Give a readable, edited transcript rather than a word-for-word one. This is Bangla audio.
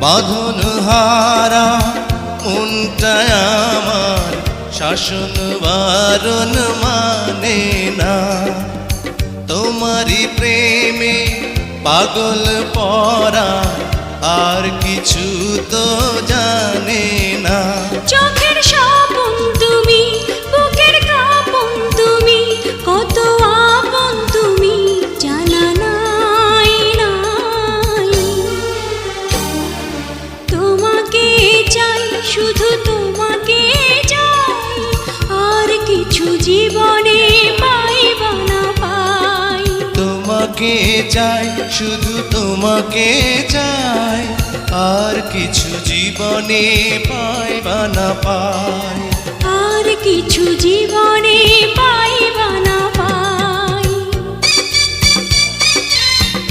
বাঁধন হারা মনটা আমার শাসন বারণ মানে না। তোমারই প্রেমে পাগল পরা আর কিছু তো জানে না। চোখের স্বপন তুমি, বুকের কাঁপন তুমি, কত আপন তুমি জানা নাই নাই। তোমাকে চাই, শুধু তোমাকে চাই, আর কিছু জীবনে পাইবা না পাই। তোমাকে চাই, শুধু তোমাকে চাই, আর কিছু জীবনে পাইবা না পাই। আর কিছু জীবনে পাইবা না